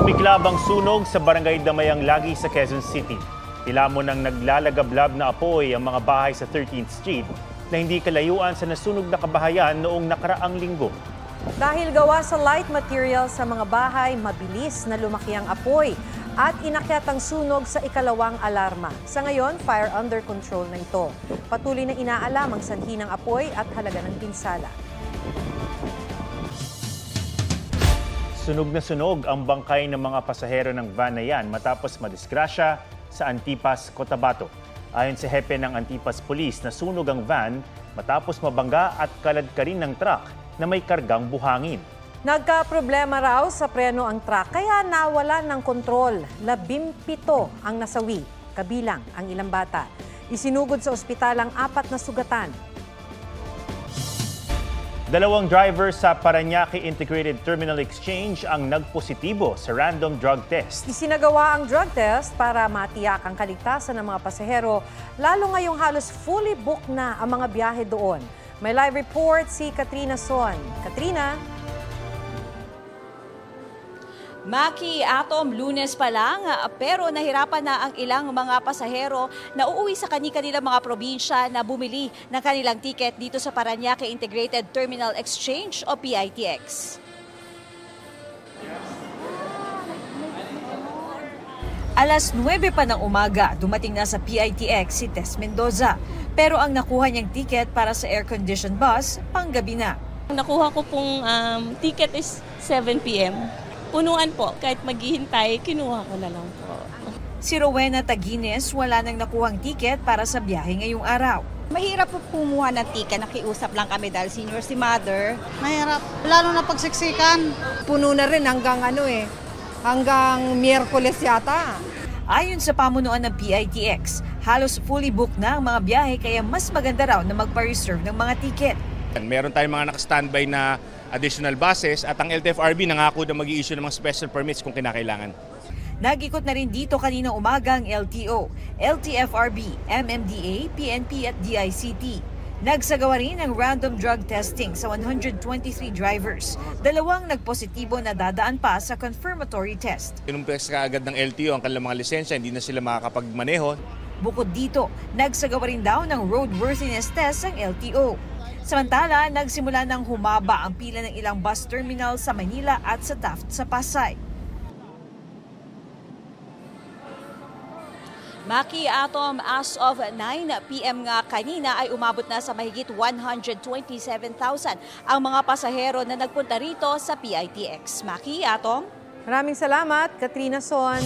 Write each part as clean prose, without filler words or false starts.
Sumiklab ang sunog sa barangay Damayang Lagi sa Quezon City. Tila mo nang naglalagablab na apoy ang mga bahay sa 13th Street na hindi kalayuan sa nasunog na kabahayan noong nakaraang linggo. Dahil gawa sa light material sa mga bahay, mabilis na lumaki ang apoy at inakyat ang sunog sa ikalawang alarma. Sa ngayon, fire under control na ito. Patuloy na inaalam ang sanhi ng apoy at halaga ng pinsala. Sunog na sunog ang bangkay ng mga pasahero ng van na yan matapos madisgrasya sa Antipas, Cotabato. Ayon sa hepe ng Antipas Police, nasunog ang van matapos mabangga at kaladkarin ng truck na may kargang buhangin. Nagka-problema raw sa preno ang truck kaya nawalan ng kontrol. 17 ang nasawi, kabilang ang ilang bata. Isinugod sa ospital ang 4 na sugatan. 2 driver sa Parañaque Integrated Terminal Exchange ang nagpositibo sa random drug test. Isinagawa ang drug test para matiyak ang kaligtasan ng mga pasahero, lalo ngayong halos fully booked na ang mga biyahe doon. May live report si Katrina Son. Katrina? Maki, Atom, Lunes pa lang, pero nahirapan na ang ilang mga pasahero na uuwi sa kanilang mga probinsya na bumili ng kanilang tiket dito sa Parañaque Integrated Terminal Exchange o PITX. Alas 9 pa ng umaga, dumating na sa PITX si Tess Mendoza. Pero ang nakuha niyang tiket para sa air-conditioned bus, panggabi na. Nakuha ko pong ticket is 7 p.m. Punuan po, kahit maghihintay, kinuha ko na lang po. Si Rowena Taguines wala nang nakuhang tiket para sa biyahe ngayong araw. Mahirap po kumuha ng ticket, nakiusap lang kami dahil senior si mother. Mahirap, lalo na pagsiksikan. Puno na rin hanggang hanggang Miyerkules yata. Ayon sa pamunuan ng PITX, halos fully booked na ang mga biyahe kaya mas maganda raw na magpa-reserve ng mga tiket. Meron tayong mga naka-standby na additional buses at ang LTFRB nangako na mag-i-issue ng mga special permits kung kinakailangan. Nag-ikot na rin dito kaninang umaga ang LTO, LTFRB, MMDA, PNP at DICT. Nagsagawa rin ng random drug testing sa 123 drivers. 2 nagpositibo na dadaan pa sa confirmatory test. Inumpes ka agad ng LTO ang kanilang mga lisensya, hindi na sila makakapagmaneho. Bukod dito, nagsagawa rin daw ng roadworthiness test ang LTO. Samantala, nagsimula ng humaba ang pila ng ilang bus terminal sa Manila at sa Taft sa Pasay. Maki, Atom, as of 9 p.m. nga kanina ay umabot na sa mahigit 127,000 ang mga pasahero na nagpunta rito sa PITX. Maki, Atom? Maraming salamat, Katrina Son.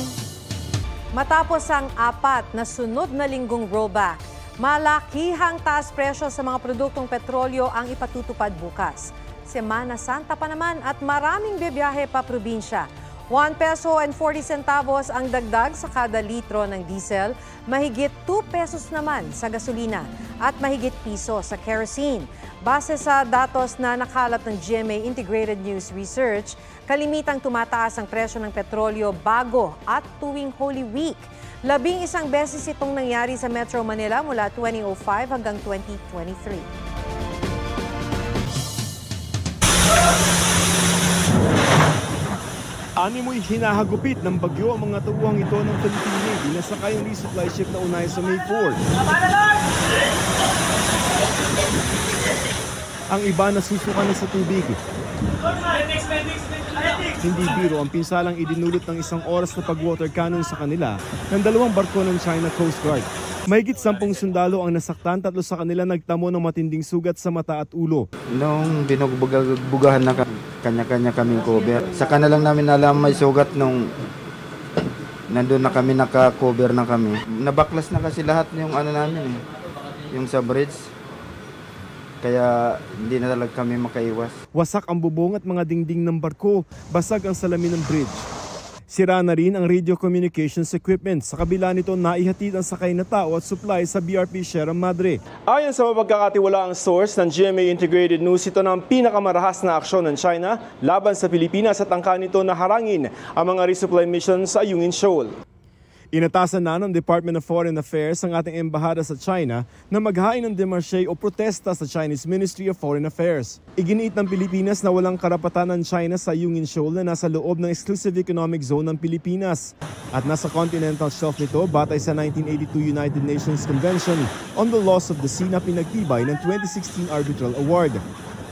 Matapos ang 4 na sunod na linggong rollback, malakihang taas presyo sa mga produktong petrolyo ang ipatutupad bukas. Semana Santa pa naman at maraming bibiyahe pa probinsya. 1 peso and 40 centavos ang dagdag sa kada litro ng diesel, mahigit 2 pesos naman sa gasolina at mahigit piso sa kerosene. Base sa datos na nakalat ng GMA Integrated News Research, kalimitang tumataas ang presyo ng petrolyo bago at tuwing Holy Week. 11 beses itong nangyari sa Metro Manila mula 2005 hanggang 2023. Animoy hinahagupit ng bagyo ang mga tauhang ito ng Philippine Navy na sakay ang resupply ship na unay sa May 4. Ang iba nasusuka na sa tubig. Hindi biro ang pinsalang idinulot ng 1 oras na pag-water cannon sa kanila ng 2 barko ng China Coast Guard. Mahigit 10 sundalo ang nasaktan, 3 sa kanila nagtamo ng matinding sugat sa mata at ulo. Nung binugbugahan na kanya-kanya kaming cover, saka na lang namin alam may sugat nung nandun na kami, naka-cover na kami. Nabaklas na kasi lahat yung namin, yung sa bridge. Kaya hindi na talaga kami makaiwas. Wasak ang bubong at mga dingding ng barko, basag ang salamin ng bridge. Sira na rin ang radio communications equipment. Sa kabila nito, naihatid ang sakay na tao at supply sa BRP Sierra Madre. Ayon sa mapagkakatiwalaang source ng GMA Integrated News, ito na ang pinakamarahas na aksyon ng China laban sa Pilipinas at angka nito na harangin ang mga resupply mission sa Ayungin Shoal. Inatasan na ng Department of Foreign Affairs ang ating embahada sa China na maghain ng demarche o protesta sa Chinese Ministry of Foreign Affairs. Iginiit ng Pilipinas na walang karapatan ng China sa Yungin Shoal na nasa loob ng Exclusive Economic Zone ng Pilipinas at nasa continental shelf nito batay sa 1982 United Nations Convention on the Laws of the Sea na pinagtibay ng 2016 Arbitral Award.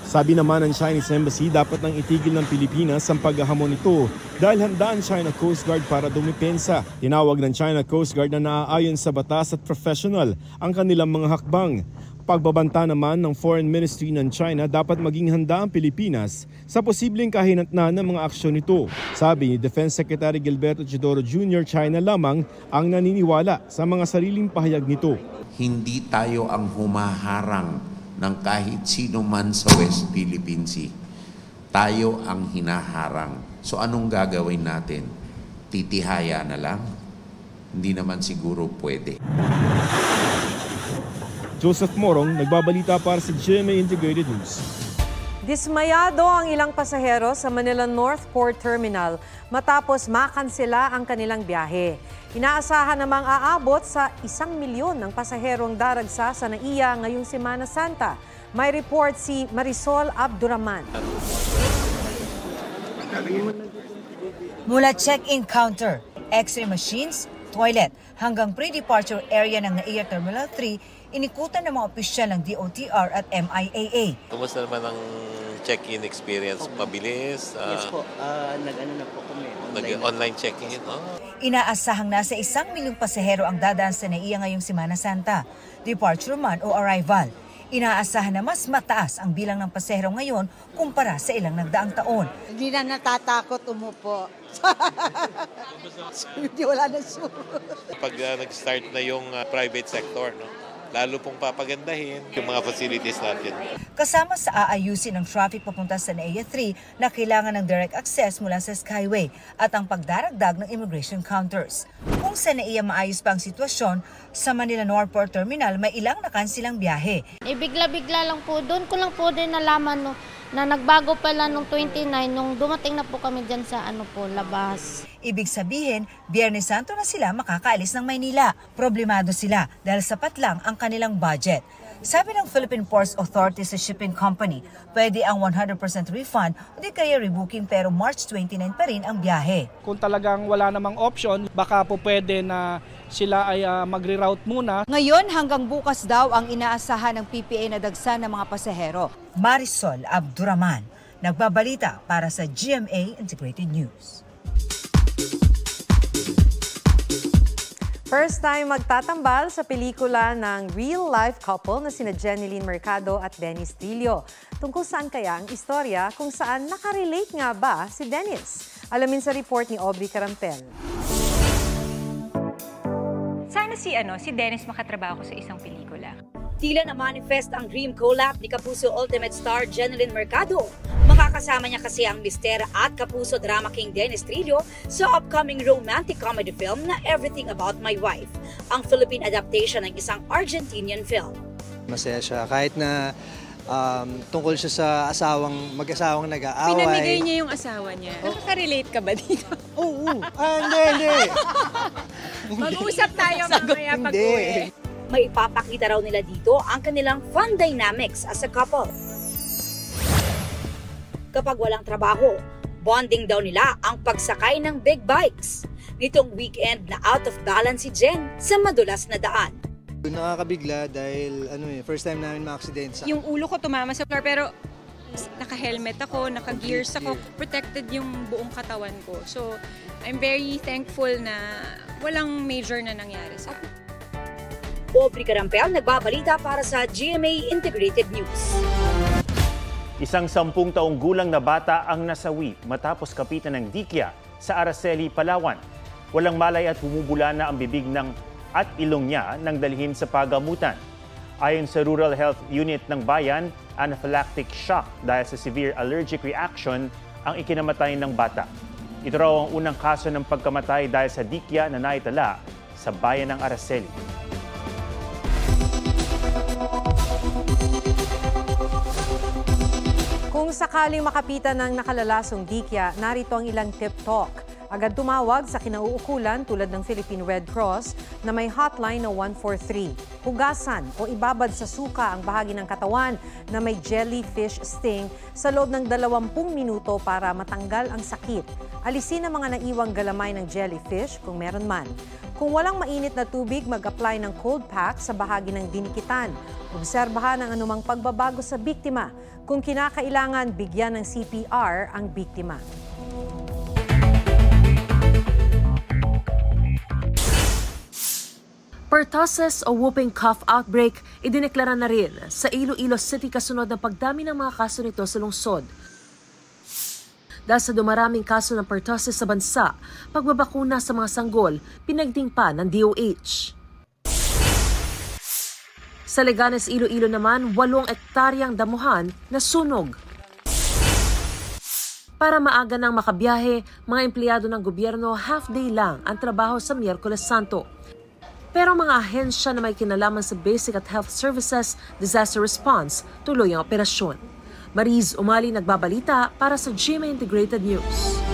Sabi naman ng Chinese Embassy, dapat nang itigil ng Pilipinas ang paghahamon nito dahil handa ang China Coast Guard para dumipensa. Tinawag ng China Coast Guard na naaayon sa batas at professional ang kanilang mga hakbang. Pagbabanta naman ng Foreign Ministry ng China, dapat maging handa ang Pilipinas sa posibleng kahinatnan ng mga aksyon nito. Sabi ni Defense Secretary Gilberto Chidoro Jr., China lamang ang naniniwala sa mga sariling pahayag nito. Hindi tayo ang humaharang ng kahit sino man sa West Philippine Sea. Tayo ang hinaharang. So anong gagawin natin? Titihaya na lang? Hindi naman siguro pwede. Joseph Morong, nagbabalita para sa GMA Integrated News. Dismayado ang ilang pasahero sa Manila North Port Terminal matapos makansela ang kanilang biyahe. Inaasahan namang aabot sa 1 milyon ng pasaherong daragsa sa NAIA ngayong Semana Santa. May report si Marisol Abduraman. Mula check-in counter, x-ray machines, toilet, hanggang pre-departure area ng NAIA Terminal 3, inikutan ng mga opisyal ng DOTR at MIAA. Kumusta naman ang check-in experience? Mabilis? Yes po, nag-ano na po kami. Nag-online check-in? Inaasahang nasa 1 milyong pasahero ang dadaan sa NAIA ngayong Semana Santa, departure man o arrival. Inaasahan na mas mataas ang bilang ng pasahero ngayon kumpara sa ilang nagdaang taon. Hindi na natatakot umupo. Hindi, wala na sure. Pag nag-start na yung private sector, lalo pong papagandahin yung mga facilities natin. Kasama sa aayusin ng traffic papunta sa NAIA 3 na kailangan ng direct access mula sa Skyway at ang pagdaragdag ng immigration counters. Kung sa NAIA maayos pa ang sitwasyon, sa Manila North Port Terminal may ilang nakansilang biyahe. Bigla-bigla lang po, doon ko lang po din nalaman na nagbago pala nung 29 nung dumating na po kami dyan sa labas. Ibig sabihin, Biyernes Santo na sila makakaalis ng Maynila. Problemado sila dahil sapat lang ang kanilang budget. Sabi ng Philippine Ports Authority sa shipping company, pwede ang 100% refund o di kaya rebooking pero March 29 pa rin ang biyahe. Kung talagang wala namang option, baka po pwede na sila ay magre-route muna. Ngayon hanggang bukas daw ang inaasahan ng PPA na dagsa ng mga pasahero. Marisol Abduraman, nagbabalita para sa GMA Integrated News. First time magtatambal sa pelikula ng real-life couple na sina Jeneline Mercado at Dennis Trillo. Tungkol saan kaya ang istorya kung saan nakarelate nga ba si Dennis? Alamin sa report ni Aubrey Carampel. Sana si Dennis makatrabaho sa isang pelikula. Tila na-manifest ang dream collab ni Kapuso Ultimate star Jeneline Mercado. Makakasama niya kasi ang mister at Kapuso drama king Dennis Trillo sa upcoming romantic comedy film na Everything About My Wife, ang Philippine adaptation ng isang Argentinian film. Masaya siya kahit na tungkol siya sa mag-asawang nag-aaway. Pinamigay niya yung asawa niya. Nakaka-relate ka ba dito? Oo. Hindi. Mag-uusap tayo mamaya pag-uwi. May ipapakita raw nila dito ang kanilang fun dynamics as a couple. Kapag walang trabaho, bonding daw nila ang pagsakay ng big bikes. Nitong weekend na out of balance si Jen sa madulas na daan. Nakakabigla dahil first time namin ma-accident. Yung ulo ko tumama sa floor pero naka-helmet ako, naka-gears ako, protected yung buong katawan ko. So I'm very thankful na walang major na nangyari sa akin. Aubrey Carampel, nagbabalita para sa GMA Integrated News. Isang 10 taong gulang na bata ang nasawi matapos kapitan ng dikya sa Araceli, Palawan. Walang malay at humubula na ang bibig at ilong niya nang dalhin sa pagamutan. Ayon sa Rural Health Unit ng bayan, anaphylactic shock dahil sa severe allergic reaction ang ikinamatay ng bata. Ito raw ang unang kaso ng pagkamatay dahil sa dikya na naitala sa bayan ng Araceli. Kung sakaling makapitan ng nakalalasong dikya, narito ang ilang tip talk. Agad tumawag sa kinauukulan tulad ng Philippine Red Cross na may hotline na 143. Hugasan o ibabad sa suka ang bahagi ng katawan na may jellyfish sting sa loob ng 20 minuto para matanggal ang sakit. Alisin ang mga naiwang galamay ng jellyfish kung meron man. Kung walang mainit na tubig, mag-apply ng cold pack sa bahagi ng dinikitan. Obserbahan ang anumang pagbabago sa biktima. Kung kinakailangan, bigyan ng CPR ang biktima. Pertussis o whooping cough outbreak idineklara na rin sa Iloilo City kasunod ng pagdami ng mga kaso nito sa lungsod. Dahil sa dumaraming kaso ng pertussis sa bansa, pagbabakuna sa mga sanggol, pinagding pa ng DOH. Sa Leganes, Iloilo naman, 8 ektaryang damuhan na sunog. Para maaga nang makabiyahe, mga empleyado ng gobyerno half-day lang ang trabaho sa Miyerkules Santo. Pero mga ahensya na may kinalaman sa Basic at Health Services Disaster Response tuloy ang operasyon. Mariz Umali nagbabalita para sa GMA Integrated News.